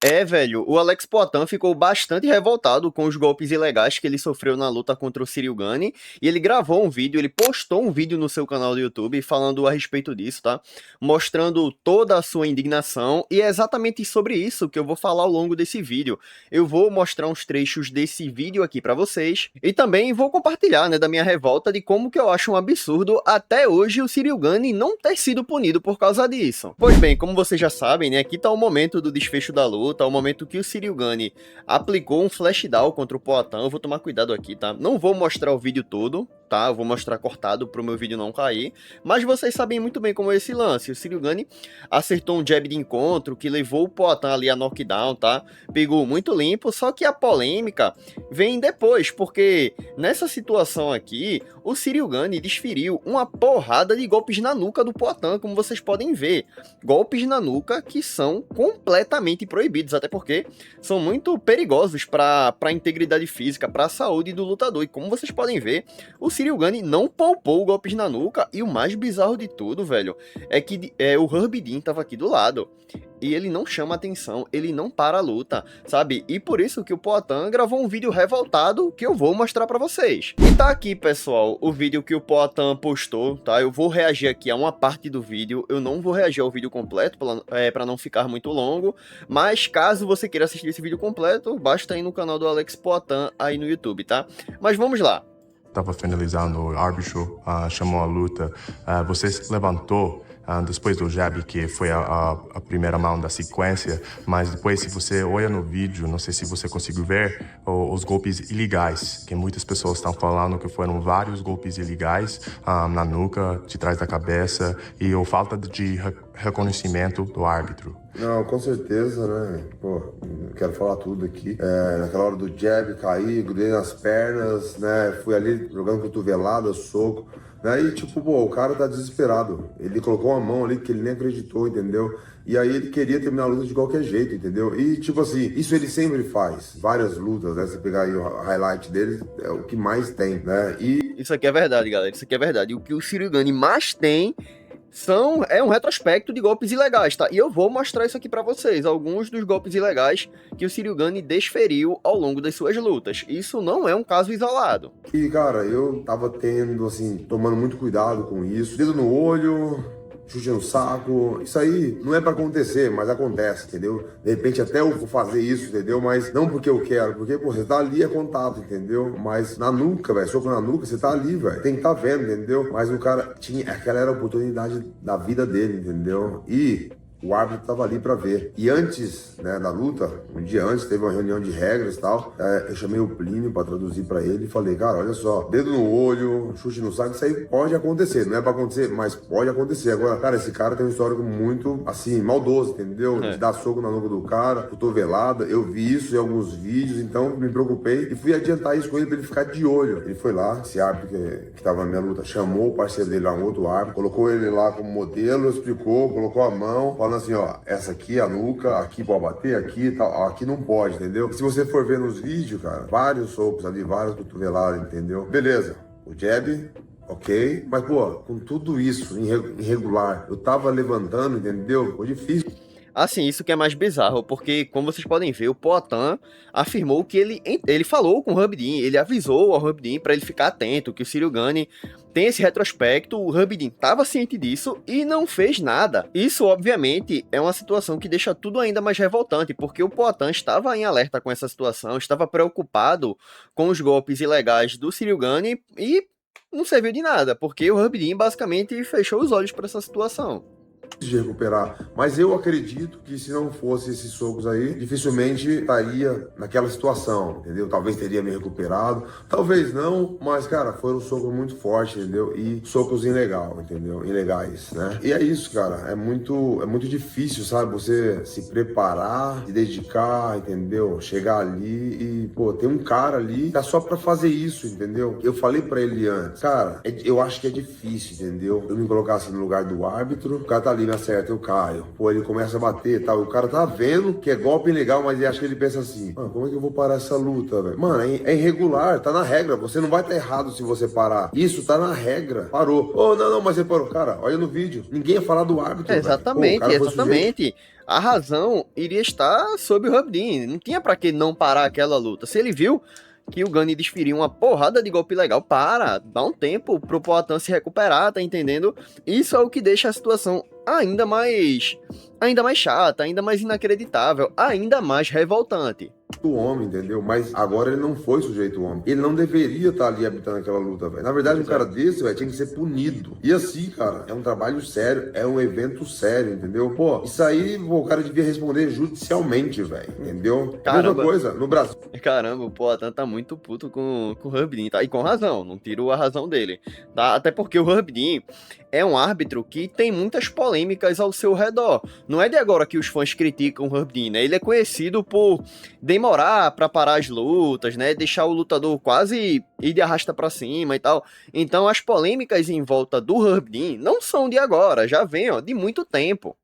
É, velho, o Alex Poatan ficou bastante revoltado com os golpes ilegais que ele sofreu na luta contra o Ciryl Gane, e ele gravou um vídeo, ele postou um vídeo no seu canal do YouTube falando a respeito disso, tá? Mostrando toda a sua indignação, e é exatamente sobre isso que eu vou falar ao longo desse vídeo. Eu vou mostrar uns trechos desse vídeo aqui pra vocês, e também vou compartilhar, né, da minha revolta de como que eu acho um absurdo até hoje o Ciryl Gane não ter sido punido por causa disso. Pois bem, como vocês já sabem, né, aqui tá o momento do desfecho da luta, ao momento que o Ciryl Gane aplicou um flash down contra o Poatan. Eu vou tomar cuidado aqui, tá? Não vou mostrar o vídeo todo, tá? Eu vou mostrar cortado pro meu vídeo não cair, mas vocês sabem muito bem como é esse lance. O Ciryl Gane acertou um jab de encontro que levou o Poatan ali a knockdown, tá? Pegou muito limpo, só que a polêmica vem depois, porque nessa situação aqui, o Ciryl Gane desferiu uma porrada de golpes na nuca do Poatan, como vocês podem ver. Golpes na nuca que são completamente proibidos, até porque são muito perigosos para a integridade física, para a saúde do lutador. E como vocês podem ver, o Ciryl Gane não poupou golpes na nuca, e o mais bizarro de tudo, velho, é que o Herb Dean tava aqui do lado. E ele não chama atenção, ele não para a luta, sabe? E por isso que o Poatan gravou um vídeo revoltado que eu vou mostrar pra vocês. E tá aqui, pessoal, o vídeo que o Poatan postou, tá? Eu vou reagir aqui a uma parte do vídeo, eu não vou reagir ao vídeo completo pra não ficar muito longo, mas caso você queira assistir esse vídeo completo, basta ir no canal do Alex Poatan aí no YouTube, tá? Mas vamos lá. Estava finalizando, o árbitro chamou a luta. Você se levantou depois do jab, que foi a primeira mão da sequência, mas depois, se você olha no vídeo, não sei se você conseguiu ver os golpes ilegais, que muitas pessoas estão falando que foram vários golpes ilegais na nuca, de trás da cabeça, e a falta de reconhecimento do árbitro. Não, com certeza, né? Pô, quero falar tudo aqui. Naquela hora do jab, caí, grudei nas pernas, né? Fui ali jogando cotovelada, soco, né? E tipo, pô, o cara tá desesperado. Ele colocou uma mão ali que ele nem acreditou, entendeu? E aí ele queria terminar a luta de qualquer jeito, entendeu? E tipo assim, isso ele sempre faz. Várias lutas, né? Você pegar aí o highlight dele, é o que mais tem, né? Isso aqui é verdade, galera, isso aqui é verdade. O que o Ciryl Gane mais tem é um retrospecto de golpes ilegais, tá? E eu vou mostrar isso aqui pra vocês, alguns dos golpes ilegais que o Ciryl Gane desferiu ao longo das suas lutas. Isso não é um caso isolado. E, cara, eu tava tendo, assim, tomando muito cuidado com isso. Dedo no olho, chute no saco. Isso aí não é pra acontecer, mas acontece, entendeu? De repente até eu vou fazer isso, entendeu? Mas não porque eu quero, porque, pô, você tá ali é contato, entendeu? Mas na nuca, velho, soco na nuca, você tá ali, velho. Tem que tá vendo, entendeu? Mas o cara tinha, aquela era a oportunidade da vida dele, entendeu? E o árbitro estava ali para ver. E antes, né, da luta, um dia antes, teve uma reunião de regras e tal. Eu chamei o Plínio para traduzir para ele e falei, cara, olha só, dedo no olho, chute no saco, isso aí pode acontecer. Não é para acontecer, mas pode acontecer. Agora, cara, esse cara tem um histórico muito, assim, maldoso, entendeu? De dar soco na nuca do cara, cotovelada. Eu vi isso em alguns vídeos, então me preocupei e fui adiantar isso com ele para ele ficar de olho. Ele foi lá, esse árbitro que tava na minha luta, chamou o parceiro dele lá, um outro árbitro, colocou ele lá como modelo, explicou, colocou a mão, falando assim, ó, essa aqui é a nuca, aqui pode bater, aqui e tal, aqui não pode, entendeu? Se você for ver nos vídeos, cara, vários socos ali, várias cotoveladas, entendeu? Beleza, o jab, ok, mas, pô, com tudo isso irregular, eu tava levantando, entendeu? Foi difícil. Assim, isso que é mais bizarro, porque, como vocês podem ver, o Poatan afirmou que ele falou com o Herb Dean, ele avisou ao Herb Dean pra ele ficar atento, que o Ciryl Gane tem esse retrospecto, o Herb Dean tava ciente disso e não fez nada. Isso, obviamente, é uma situação que deixa tudo ainda mais revoltante, porque o Poatan estava em alerta com essa situação, estava preocupado com os golpes ilegais do Ciryl Gane e não serviu de nada, porque o Herb Dean basicamente fechou os olhos para essa situação. De recuperar, mas eu acredito que se não fosse esses socos aí, dificilmente estaria naquela situação, entendeu? Talvez teria me recuperado, talvez não, mas, cara, foram socos muito fortes, entendeu? E socos ilegais, né? E é isso, cara, é muito difícil, sabe? Você se preparar, se dedicar, entendeu? Chegar ali e, pô, tem um cara ali que tá só pra fazer isso, entendeu? Eu falei pra ele antes, cara, eu acho que é difícil, entendeu? Eu me colocasse no lugar do árbitro, o cara tá ali ali me acerta, eu caio. Pô, ele começa a bater e tal. O cara tá vendo que é golpe legal, mas ele acha que ele pensa assim, mano, como é que eu vou parar essa luta, velho? Mano, é irregular, tá na regra. Você não vai estar errado se você parar. Isso tá na regra. Parou. Oh, não, mas você parou. Cara, olha no vídeo. Ninguém ia falar do árbitro, Exatamente, Pô, exatamente. A razão iria estar sobre o Herb Dean. Não tinha pra que não parar aquela luta. Se ele viu que o Gunny desferiu uma porrada de golpe legal, dá um tempo pro Poatan se recuperar, tá entendendo? Isso é o que deixa a situação ainda mais chata, ainda mais inacreditável, ainda mais revoltante. O homem, entendeu? Mas agora ele não foi sujeito ao homem. Ele não deveria estar ali habitando aquela luta, velho. Na verdade, um cara desse, velho, tinha que ser punido. E assim, cara, é um trabalho sério, é um evento sério, entendeu? Pô, isso aí, o cara devia responder judicialmente, velho, entendeu? Caramba. Mesma coisa, no Brasil. Caramba, o Poatan tá muito puto com o Herb Dean, tá? E com razão, não tiro a razão dele, tá? Até porque o Herb Dean é um árbitro que tem muitas polêmicas ao seu redor. Não é de agora que os fãs criticam o Herb Dean, né? Ele é conhecido por demorar pra parar as lutas, né? Deixar o lutador quase ir de arrasta pra cima e tal. Então as polêmicas em volta do Herb Dean não são de agora, já vem, ó, de muito tempo.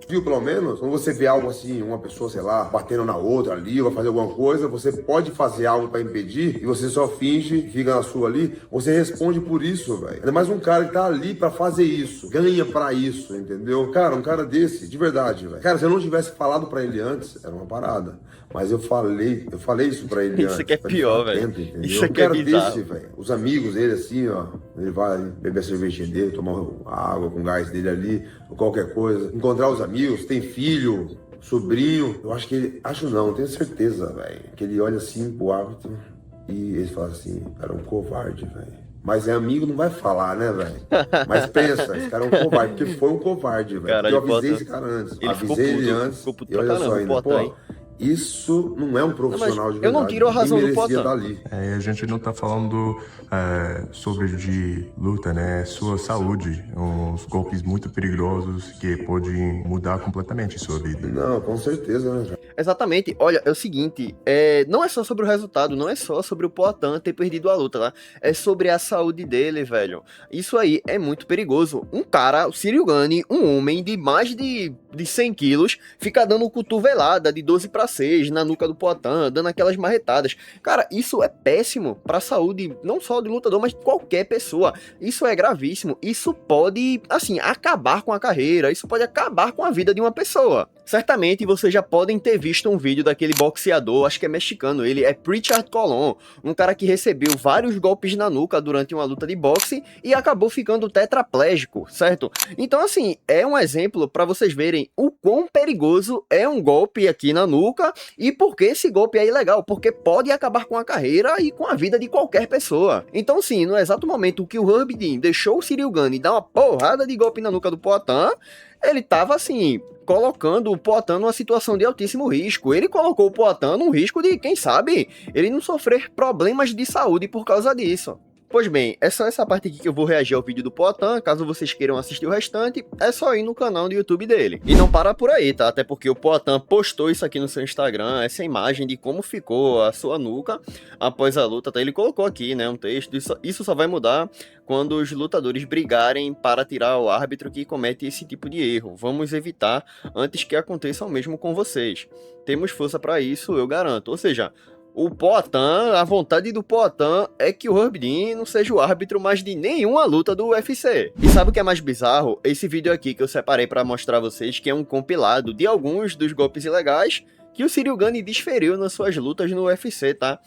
Viu, pelo menos, quando você vê algo assim, uma pessoa, sei lá, batendo na outra ali, vai fazer alguma coisa, você pode fazer algo pra impedir e você só finge, fica na sua ali, você responde por isso, velho. Ainda mais um cara que tá ali pra fazer isso, ganha pra isso, entendeu? Cara, um cara desse, de verdade, velho. Cara, se eu não tivesse falado pra ele antes, era uma parada. Mas eu falei isso pra ele antes. Isso que é pior, velho. Isso aqui é bizarro. Desse, velho, os amigos dele, assim, ó, ele vai beber a cervejinha dele, tomar a água com gás dele ali, ou qualquer coisa, encontrar os amigos, tem filho, sobrinho. Eu acho que ele, acho não, tenho certeza, velho, que ele olha assim pro árbitro e ele fala assim, cara, um covarde, velho. Mas é amigo, não vai falar, né, velho? Mas pensa, esse cara é um covarde, porque foi um covarde, velho. Eu avisei esse cara antes. Avisei ele antes. E olha só ainda, pô, isso não é um profissional de verdade. Eu não tiro a razão do Poatan. A gente não tá falando sobre de luta, né? Sua saúde, uns golpes muito perigosos que podem mudar completamente sua vida. Não, com certeza, né, cara? Exatamente. Olha, é o seguinte, não é só sobre o resultado, não é só sobre o Poatan ter perdido a luta, tá? É sobre a saúde dele, velho. Isso aí é muito perigoso. Um cara, o Ciryl Gane, um homem de mais de 100 quilos, fica dando cotovelada de 12 para 6 na nuca do Poatan, dando aquelas marretadas. Cara, isso é péssimo pra saúde, não só do lutador, mas de qualquer pessoa. Isso é gravíssimo. Isso pode, assim, acabar com a carreira. Isso pode acabar com a vida de uma pessoa. Certamente vocês já podem ter visto um vídeo daquele boxeador, acho que é mexicano, ele é Prichard Colón, um cara que recebeu vários golpes na nuca durante uma luta de boxe e acabou ficando tetraplégico, certo? Então, assim, é um exemplo para vocês verem o quão perigoso é um golpe aqui na nuca e por que esse golpe é ilegal, porque pode acabar com a carreira e com a vida de qualquer pessoa. Então, sim, no exato momento que o Herb Dean deixou o Ciryl Gane dar uma porrada de golpe na nuca do Poatan, ele tava, assim, colocando o Poatan numa situação de altíssimo risco. Ele colocou o Poatan num risco de, quem sabe, ele não sofrer problemas de saúde por causa disso. Pois bem, é só essa parte aqui que eu vou reagir ao vídeo do Poatan. Caso vocês queiram assistir o restante, é só ir no canal do YouTube dele. E não para por aí, tá? Até porque o Poatan postou isso aqui no seu Instagram, essa imagem de como ficou a sua nuca após a luta, tá? Ele colocou aqui, né, um texto. Isso só vai mudar quando os lutadores brigarem para tirar o árbitro que comete esse tipo de erro. Vamos evitar antes que aconteça o mesmo com vocês. Temos força para isso, eu garanto. Ou seja, o Poatan, a vontade do Poatan é que o Herb Dean não seja o árbitro mais de nenhuma luta do UFC. E sabe o que é mais bizarro? Esse vídeo aqui que eu separei para mostrar a vocês, que é um compilado de alguns dos golpes ilegais que o Ciryl Gane desferiu nas suas lutas no UFC, tá?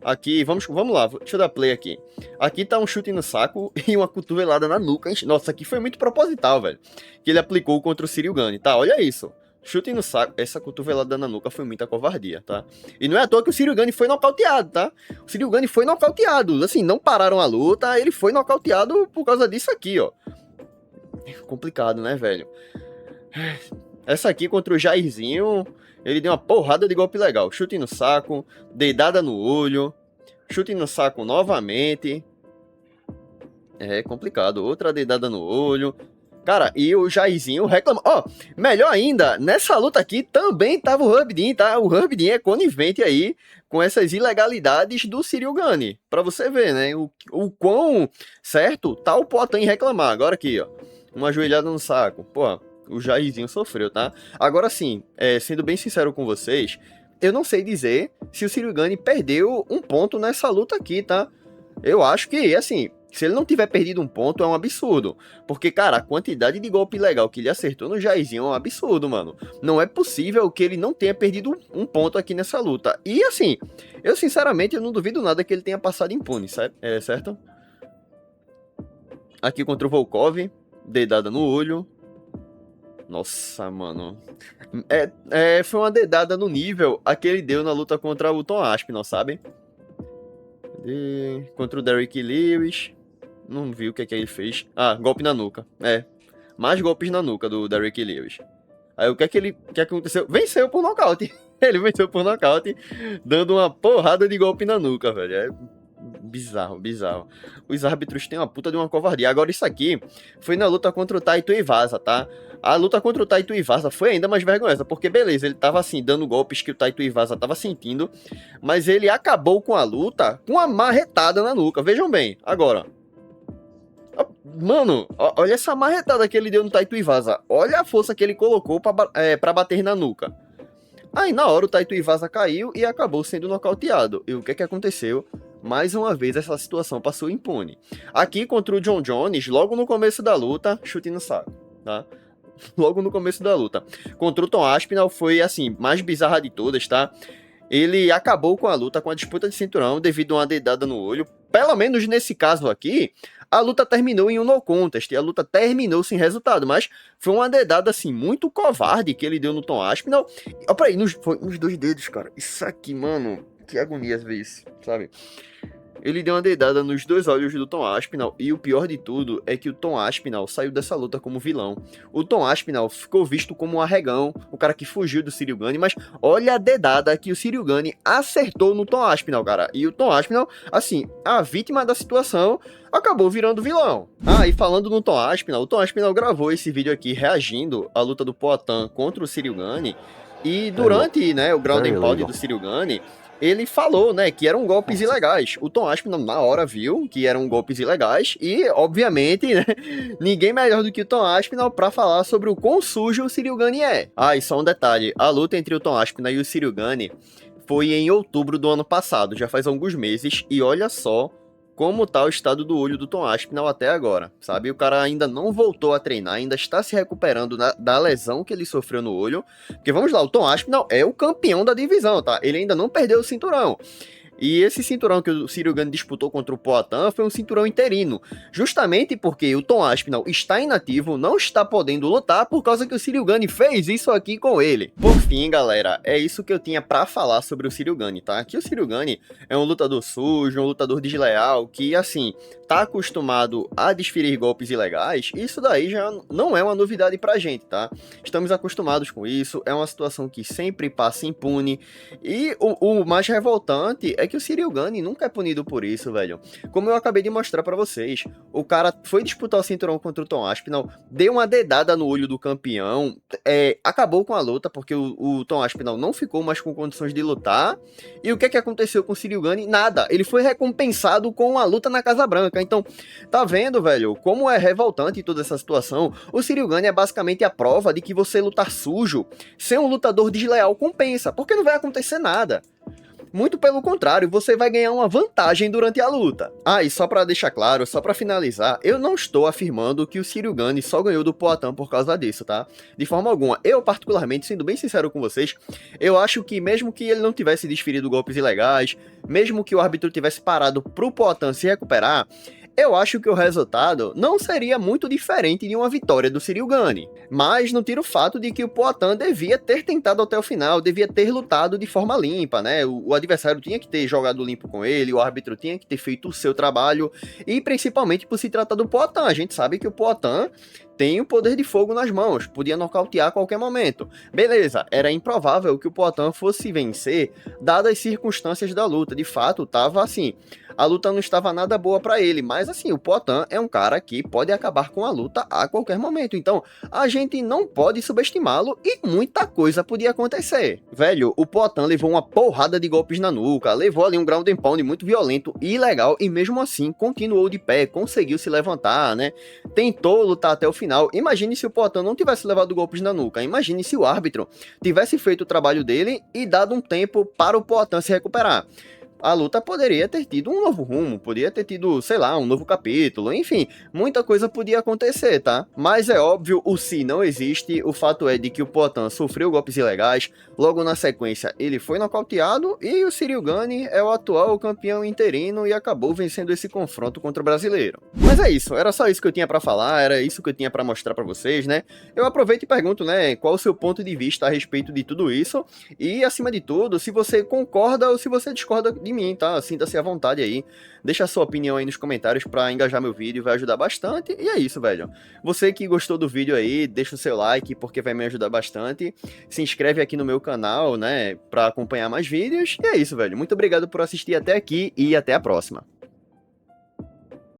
Aqui, vamos lá, deixa eu dar play aqui. Aqui tá um chute no saco e uma cotovelada na nuca. Nossa, aqui foi muito proposital, velho. Que ele aplicou contra o Ciryl Gane, tá? Olha isso. Chute no saco, essa cotovelada na nuca foi muita covardia, tá? E não é à toa que o Ciryl Gane foi nocauteado, tá? O Ciryl Gane foi nocauteado, assim, não pararam a luta, ele foi nocauteado por causa disso aqui, ó. Complicado, né, velho? Essa aqui contra o Jairzinho, ele deu uma porrada de golpe legal. Chute no saco, dedada no olho, chute no saco novamente. É complicado, outra dedada no olho. Cara, e o Jairzinho reclamou. Ó, melhor ainda, nessa luta aqui também tava o Herb Dean, tá? O Herb Dean é conivente aí com essas ilegalidades do Ciryl Gane. Pra você ver, né? O quão certo tá o Poatan em reclamar. Agora aqui, ó. uma joelhada no saco. Pô, o Jairzinho sofreu, tá? Agora sim, sendo bem sincero com vocês, eu não sei dizer se o Ciryl Gane perdeu um ponto nessa luta aqui, tá? Eu acho que, assim, se ele não tiver perdido um ponto, é um absurdo. Porque, cara, a quantidade de golpe legal que ele acertou no Jairzinho é um absurdo, mano. Não é possível que ele não tenha perdido um ponto aqui nessa luta. E, assim, eu sinceramente eu não duvido nada que ele tenha passado impune, certo? Aqui contra o Volkov, dedada no olho. Nossa, mano. Foi uma dedada no nível a que ele deu na luta contra o Tom Aspinall, sabe? Contra o Derrick Lewis. Não vi o que ele fez. Ah, golpe na nuca. Mais golpes na nuca do Derrick Lewis. Aí o que aconteceu? Venceu por nocaute. Ele venceu por nocaute, dando uma porrada de golpe na nuca, velho. É bizarro, bizarro. Os árbitros têm uma puta de uma covardia. Agora isso aqui foi na luta contra o Taito Iwasa, tá? A luta contra o Taito Iwasa foi ainda mais vergonhosa, porque beleza, ele tava assim, dando golpes que o Taito Iwasa tava sentindo, mas ele acabou com a luta com uma marretada na nuca. Vejam bem, agora. Mano, olha essa marretada que ele deu no Taito Iwasa. Olha a força que ele colocou pra bater na nuca. Aí na hora o Taito Iwasa caiu e acabou sendo nocauteado. E o que aconteceu? Mais uma vez essa situação passou impune. Aqui contra o John Jones, logo no começo da luta, chute no saco, tá? Logo no começo da luta. Contra o Tom Aspinall foi, assim, mais bizarra de todas, tá? Ele acabou com a luta, com a disputa de cinturão, devido a uma dedada no olho. Pelo menos nesse caso aqui, a luta terminou em um no contest, e a luta terminou sem resultado, mas foi uma dedada, assim, muito covarde que ele deu no Tom Aspinall. Ó, peraí, foi nos dois dedos, cara. Isso aqui, mano, que agonia às vezes, sabe? Ele deu uma dedada nos dois olhos do Tom Aspinall, e o pior de tudo é que o Tom Aspinall saiu dessa luta como vilão. O Tom Aspinall ficou visto como um arregão, o cara que fugiu do Ciryl Gane, mas olha a dedada que o Ciryl Gane acertou no Tom Aspinall, cara. E o Tom Aspinall, assim, a vítima da situação, acabou virando vilão. Ah, e falando no Tom Aspinall, o Tom Aspinall gravou esse vídeo aqui reagindo à luta do Poatan contra o Ciryl Gane, e durante, né, o ground and pound do Ciryl Gane, ele falou, né, que eram golpes ilegais. O Tom Aspinall na hora viu que eram golpes ilegais e, obviamente, né, ninguém melhor do que o Tom Aspinall pra falar sobre o quão sujo o Ciryl Gane é. Ah, e só um detalhe, a luta entre o Tom Aspinall e o Ciryl Gane foi em outubro do ano passado, já faz alguns meses, e olha só como tá o estado do olho do Tom Aspinall até agora, sabe? O cara ainda não voltou a treinar, ainda está se recuperando da lesão que ele sofreu no olho. Porque vamos lá, o Tom Aspinall é o campeão da divisão, tá? Ele ainda não perdeu o cinturão. E esse cinturão que o Ciryl Gane disputou contra o Poatan foi um cinturão interino, justamente porque o Tom Aspinall está inativo, não está podendo lutar por causa que o Ciryl Gane fez isso aqui com ele. Por fim, galera, é isso que eu tinha pra falar sobre o Ciryl Gane, tá? Que o Ciryl Gane é um lutador sujo, um lutador desleal, que, assim, tá acostumado a desferir golpes ilegais. Isso daí já não é uma novidade pra gente, tá? Estamos acostumados com isso, é uma situação que sempre passa impune, e o mais revoltante é que o Ciryl Gane nunca é punido por isso, velho. Como eu acabei de mostrar pra vocês, o cara foi disputar o cinturão contra o Tom Aspinall, deu uma dedada no olho do campeão, acabou com a luta, porque o Tom Aspinall não ficou mais com condições de lutar, e o que aconteceu com o Ciryl Gane? Nada, ele foi recompensado com uma luta na Casa Branca. Então, tá vendo, velho, como é revoltante toda essa situação? O Ciryl Gane é basicamente a prova de que você lutar sujo, ser um lutador desleal compensa, porque não vai acontecer nada. Muito pelo contrário, você vai ganhar uma vantagem durante a luta. Ah, e só pra deixar claro, só pra finalizar, eu não estou afirmando que o Ciryl Gane só ganhou do Poatan por causa disso, tá? De forma alguma. Eu, particularmente, sendo bem sincero com vocês, eu acho que mesmo que ele não tivesse desferido golpes ilegais, mesmo que o árbitro tivesse parado pro Poatan se recuperar, eu acho que o resultado não seria muito diferente de uma vitória do Ciryl Gane, mas não tira o fato de que o Poatan devia ter tentado até o final, devia ter lutado de forma limpa, né? O adversário tinha que ter jogado limpo com ele, o árbitro tinha que ter feito o seu trabalho, e principalmente por se tratar do Poatan, a gente sabe que o Poatan tem o poder de fogo nas mãos, podia nocautear a qualquer momento. Beleza, era improvável que o Poatan fosse vencer, dadas as circunstâncias da luta. De fato, tava assim, a luta não estava nada boa pra ele, mas assim, o Poatan é um cara que pode acabar com a luta a qualquer momento, então a gente não pode subestimá-lo e muita coisa podia acontecer. Velho, o Poatan levou uma porrada de golpes na nuca, levou ali um ground and pound muito violento e ilegal, e mesmo assim continuou de pé, conseguiu se levantar, né? Tentou lutar até o final. Imagine se o Poatan não tivesse levado golpes na nuca, imagine se o árbitro tivesse feito o trabalho dele e dado um tempo para o Poatan se recuperar. A luta poderia ter tido um novo rumo, poderia ter tido, sei lá, um novo capítulo, enfim, muita coisa podia acontecer, tá? Mas é óbvio, o se não existe, o fato é de que o Poatan sofreu golpes ilegais, logo na sequência ele foi nocauteado e o Ciryl Gane é o atual campeão interino e acabou vencendo esse confronto contra o brasileiro. Mas é isso, era só isso que eu tinha pra falar, era isso que eu tinha pra mostrar pra vocês, né? Eu aproveito e pergunto, né, qual o seu ponto de vista a respeito de tudo isso e, acima de tudo, se você concorda ou se você discorda de mim, tá? Sinta-se à vontade aí. Deixa a sua opinião aí nos comentários pra engajar meu vídeo, vai ajudar bastante. E é isso, velho. Você que gostou do vídeo aí, deixa o seu like porque vai me ajudar bastante. Se inscreve aqui no meu canal, né, pra acompanhar mais vídeos. E é isso, velho. Muito obrigado por assistir até aqui e até a próxima.